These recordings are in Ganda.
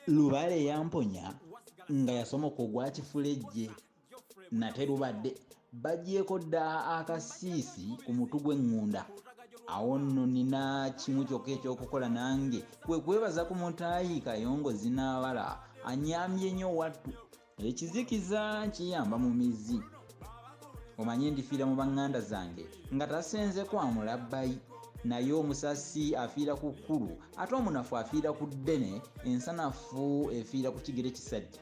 Lubale yamponya nga yasomoka ogwa Kifulejje nate lubadde bagyeko dda akasiisi ku mutu gw'eŋŋunda. Awo nno nina kimu kyokka ekyokukola nange kwe kwebaza ku Mutaayi Kayongo Zinaabala anyambye nnyo wattu. Ekizikiza kiyamba mu mizi. Omanye ndifiira mu baŋŋanda zange nga tasenze kwa mulabbayi, naye omusasi afiira ku kkulu ate omunafu afiira ku ddene, ensanafu efiira ku kigere kisajja.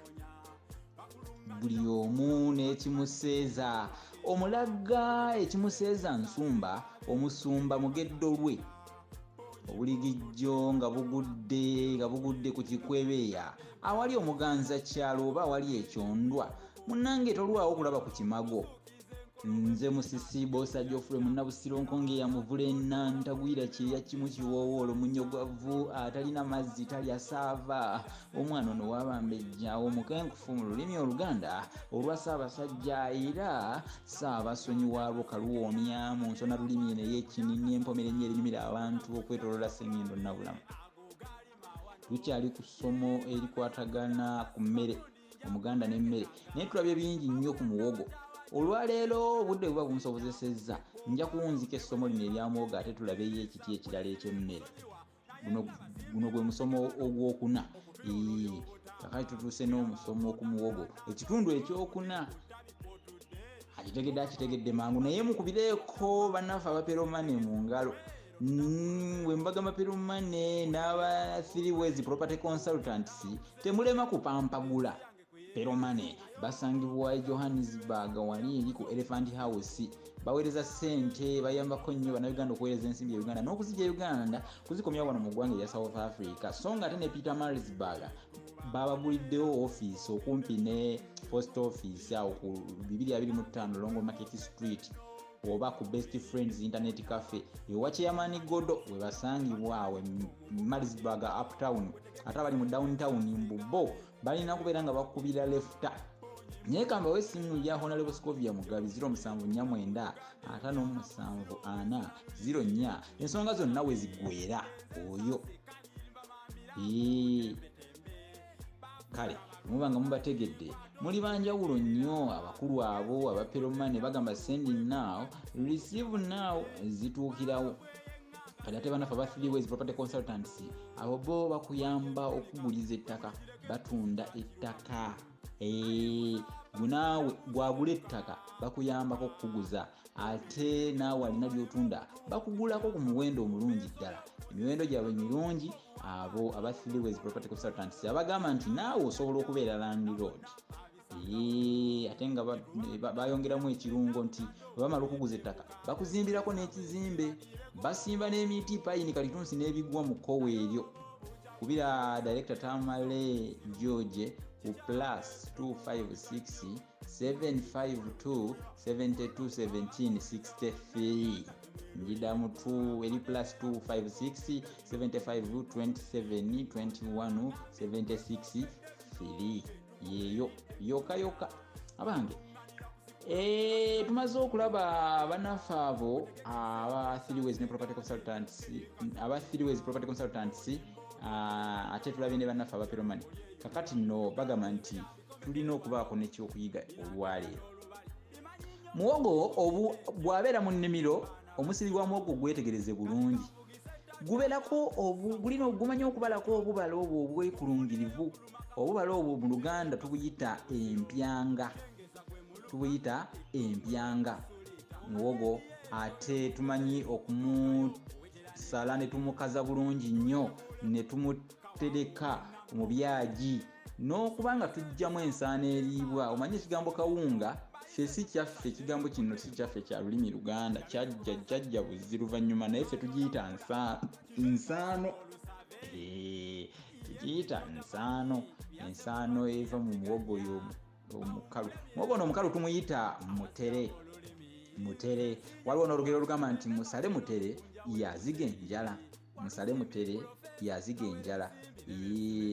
Buli omu n'ekimuseeza. Omulagga ekimuseeza nsumba, omusumba mugeddo lwe. Obuligijjo nga bugudde ku kikwebeeya awali omuganza kyalo oba awali ekyondwa. Munnange tolwawo kulaba ku kimago. Nze Musisi Boosa Geoffrey Munnabusiro yamuvula enna ntagwira kyeya kimu kiwoowoolo munyogwavu atalina mazzi talya saava. Omwana ono wabambejja omukenkufu mu lulimi Oluganda olwa Ssaabasajja era Ssaabasonyiwa kaluwoomya mu nsona lulimi eno ey'ekinini empomera ennyo erinyumira abantu okwetooloola Ssengendo Nnabulamu. Tukyali ku ssomo erikwatagana ku mmere, Omuganda n'emmere, naye tulabye bingi nnyo ku muwogo. Olwaleero obudde buba bunsobozesezza nja kuwunzika essomo lino erya muwogo ate tulabeyo ekiti ekirala eky'emmere. Guno gwe musomo ogwokuna. Kakati tutuuse n'omusomo ku muwogo ekitundu ekyokuna. Akitegedde mangu naye mukubireeko bannaffe abaperomane mu ngalo. We mbagamba peromane n'aba 3 Ways Property Consultants temulema kupampagula. Peromane basangibwa Johannesburg wali eri ku Elephant House. Baweereza ssente, bayambako nnyo bannayuganda okuweereza ensimbi ya Uganda n'okuzijja Uganda kuzikomya wano mu ggwanga erya South Africa. So nga ate ne Pietermaritzburg babaguliddewo office okumpi ne post office awo ku 225 Longo Market Street oba ku Best Friends Internet Cafe ewa Chairman Godo we basangibwa awe Maritzburg uptown. Ate abali mu downtown Mbubo balina kubeera nga bakubira lefta. Naye kamba w'essimu ya Honorable Scovia Mugabi 079 574 04. Ensonga zonna we ziggwera oyo. Kale muba nga mubategedde muli banjawulo nnyo abakulu abo abaperomane bagamba sending now receive now zituukirawo. Kale ate bannaffe aba 3 Ways Property Consultants abo bo bakuyamba okuguliza ettaka, batunda ettaka. Naawe gwagula ettaka bakuyambako okukuguza ate naawe alina lyotunda bakugulako ku muwendo omulungi ddala. Emiwendo gyabwe mirungi abo aba 3 Ways Property Consultants abagamba nti naawe osobola okubeera landlord. Ate nga bayongeramu ekirungo nti bwe bamala okuguza ettaka bakuzimbirako n'ekizimbe, basimba n'emiti payini kalitunsi n'ebigwa mu kkowe eryo. Kubira Director Tamale George ku +256 752 72 17 63. Njidamu tu eri +256 75 27 21 76 3. Yeyo yoka abange. Tumaze okulaba bannaffe abo aba 3 Ways Property Consultants ate tulabye ne bannaffe abaperomane. Kakati nno bagamba nti tulina okubaako n'ekyokuyiga olwaleero. Muwogo bw'abeera mu nnimiro omusiri gwa muwogo gwetegereze bulungi. Gubeerako gulina ogumanya okubalako obubala obwo obwekulungirivu. Obubala obwo mu Luganda tubuyita empyanga. Muwogo ate tumanyi okumusala ne tumukaza bulungi nnyo ne tumutereka mu byagi n'okubanga tujjamu ensaana eriibwa. Omanyi ekigambo kawunga ffe si kyaffe, ekigambo kino si kyaffe kya lulimi Luganda, kyajja buzzi luvannyuma naye ffe tugiyita nsaano. Tugiyita ensaano eva mu muwogo oyo omukalu. Muwogo ono omukalu tumuyita mutere. Waliwo n'olugero olugamba nti musale mutere yaziga enjala.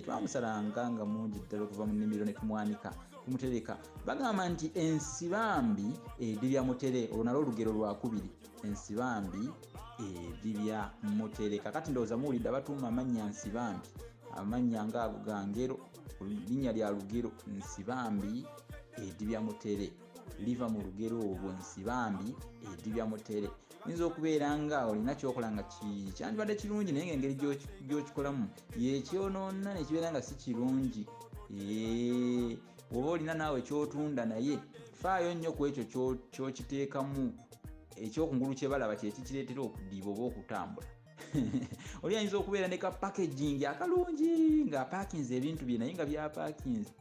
Twamusalanga nga mungi ddala okuva mu nnimiro ne tumwanika tumutereka. Bagamba nti ensibambi edirya mutere. Olwo nalwo olugero lwakubiri. Ensibambi edirya mutere. Kakati ndowooza muwulidde abatuuma amannya nsibambi amannya ngaago ga ngero, linnya lya lugero Nsibambi Edibya Mutere, liva mu lugero olwo Nsibambi Edibya Mutere. Oyinza okubeera nga olina kyokola nga kyandibadde kirungi naye ng'engeri gy'okikolamu yekyonoona ne kibeera nga si kirungi. Oba olina naawe kyotunda naye faayo nnyo ku ekyo kyokiteekamu ekyokungulu kye balaba kye kikireetera okudiiba oba okutambula. Oli ayinza okubeera ne ka packaging akalungi ng'apaakinze ebintu bye naye nga byapaakinze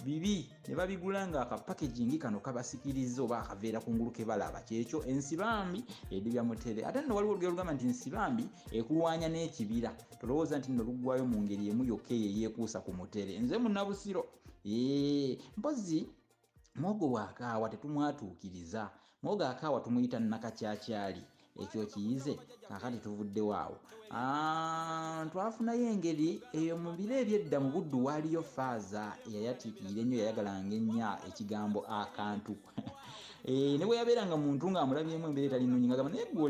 bibi ne babigula nga akapackaging kano kabasikiriza oba akaveera kungulu ke balaba kyekyo Ensibambi Edibya Mutere. Ate nno waliwo olugero lugamba nti Nsibambi ekulwanya n'ekibira, tolowooza nti nno luggwayo mu ngeri emu yokka yeekuusa ku mutere. Nze Munnabusiro mpozi muwogo wa akaawa tetumwatuukiriza. Muwogo akaawa tumuyita Nakacaacaali, ekyo kiyize kaakati tuvuddewo awo. Twafunayo engeri eyo mu biro ebyedda mu Buddu waaliyo faaza eyayatiikirira ennyo yayagalanga ennya ekigambo akantu. Ne bwe yabeeranga muntu ng'amulabyemu embeera etali nnungi ng'agamba naye gwe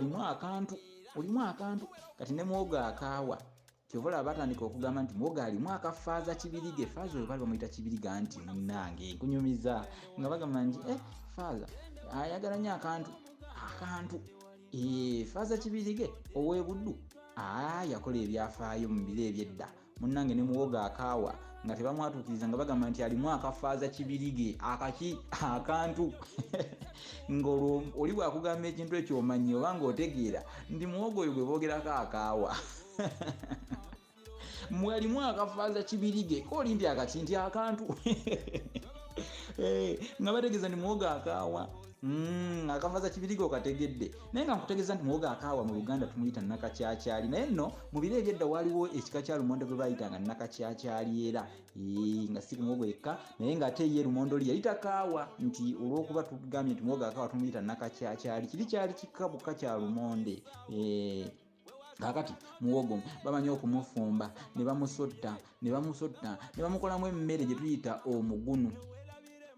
olimu akantu. Kati ne muwogo akaawa kyova olaba batandika okugamba nti muwogo alimu akafaaza kibirige. Faaza oyo baali bamuyita kibiriga nti munnange nkunyumiza nga bagamba nti faaza ayagala nnyo akantu. Faaza kibirige ow'e Buddu yakola ebyafaayo mu biro ebyedda. Munnange ne muwogo akaawa nga tebamwatuukiriza nga bagamba nti alimu akafaaza kibirige akantu. Ng'olwo oli bwakugamba ekintu ekyo omanyi oba ng'otegeera nti muwogo oyo gwe boogerako akaawa. Mwalimu akafaaza kibirige kooli nti akakinti akantu. Nga bategeeza nti muwogo akaawa akafaaza kibirige okategedde, naye nga nkutegeeza nti muwogo akaawa mu Luganda tumuyita Nakacaacaali. Naye nno mu biro ebyedda waliwo ekika kya lumonde gwe baayitanga Nakacaacaali era nga si muwogo yekka naye ng'ate ye lumondo li yayita kaawa nti olw'okuba tugambye nti muwogo akaawa tumuyita Nakacaacaali kiri kyali kikabuka kya lumonde. Kaakati muwogo bamanyi okumufumba ne bamusotta ne bamukolamu emmere gye tuyita omugunu.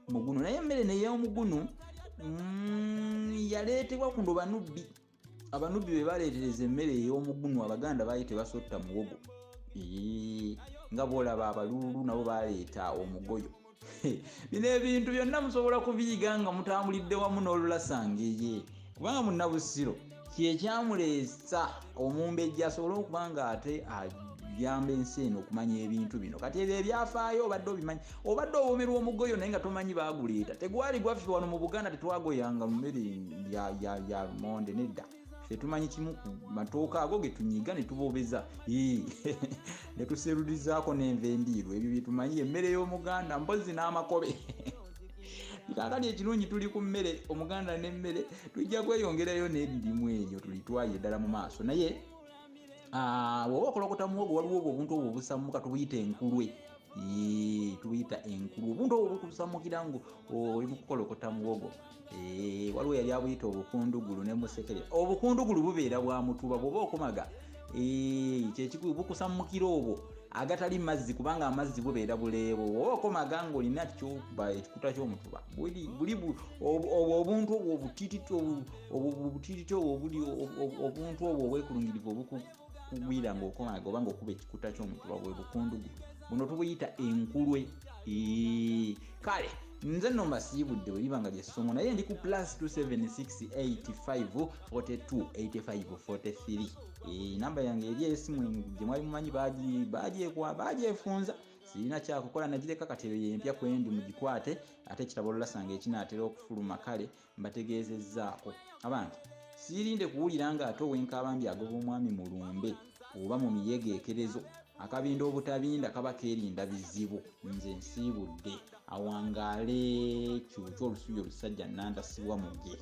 Naye emmere n'ey'omugunu yaleetebwa kuno banubbi. Abanubbi be baleetereza emmere ey'omugunu Abaganda baali tebasotta muwogo. Nga bw'olaba Abalulu nabo baleeta omugoyo. Bino ebintu byonna musobola kubiyiga nga mutambulidde wamu n'olulasangeye, kubanga Munnabusiro kyekyamuleesa Omumbejja asobole okuba nga ate yamba ensi eno okumanya ebintu bino. Kati ebyo ebyafaayo obadde obimanyi, obadde owomerwa omugoyo naye nga tomanyi baaguleeta. Tegwali gwaffe wano mu Buganda, tetwagoyanga mu mmere ya lumonde nedda. Ffe tumanyi kimu ku matooke ago ge tunyiga ne tubobeza ne tuserulizaako n'enva endiirwa. Ebyo bye tumanyi emmere y'Omuganda, mpozi n'amakobe. Kaakati ekirungi tuli ku mmere, Omuganda n'emmere tujja kweyongerayo n'ebirimu ebyo tulitwaye ddala mu maaso. Naye bw'oba okolokota muwogo waliwo obuntu obwo obusammuka tubuyita enkulwe. Tubuyita enkulwe. Obuntu obwo bukusamukira ngo oli mu kukolokota muwogo. Waliwo yali abuyita obukundugulu ne musekere. Obukundugulu bubeera bwa mutuba bw'oba okomaga kyekikulu bukusammukira obwo agatali mazzi, kubanga amazzi bubeera buleebo. Bw'oba okomaga ng'olina ky'okuba ekikuta ky'omutuba buli obuntu obwo obutiititi obwo obuli obuntu obwo obwekulungirivu obukugwira ng'okomaga oba ng'okuba ekikuta ky'omutuba bwe bukundugulu. Buno tubuyita enkulwe. Kale nze nno mbasiibudde bwe liba nga lyessomo, naye ndi ku +27685428543. Namba yange eri esimu gye mwali mumanyi bagyefunza. Sirina kyakukola, nagireka kati eyo yempya kwendi mugikwate, ate ekitabo olulasanga ekinaatera okufuluma. Kale mbategeezezzaako abantu siirinde kuwulira nga ate ow'enkaabambi agoba omwami mu lumbe oba mu miyegeekerezo. Akabinda obutabinda kaba keerinda bizibu. Nze nsiibudde awangaale kyokyo olusuyo olusajja nandasibwa muge.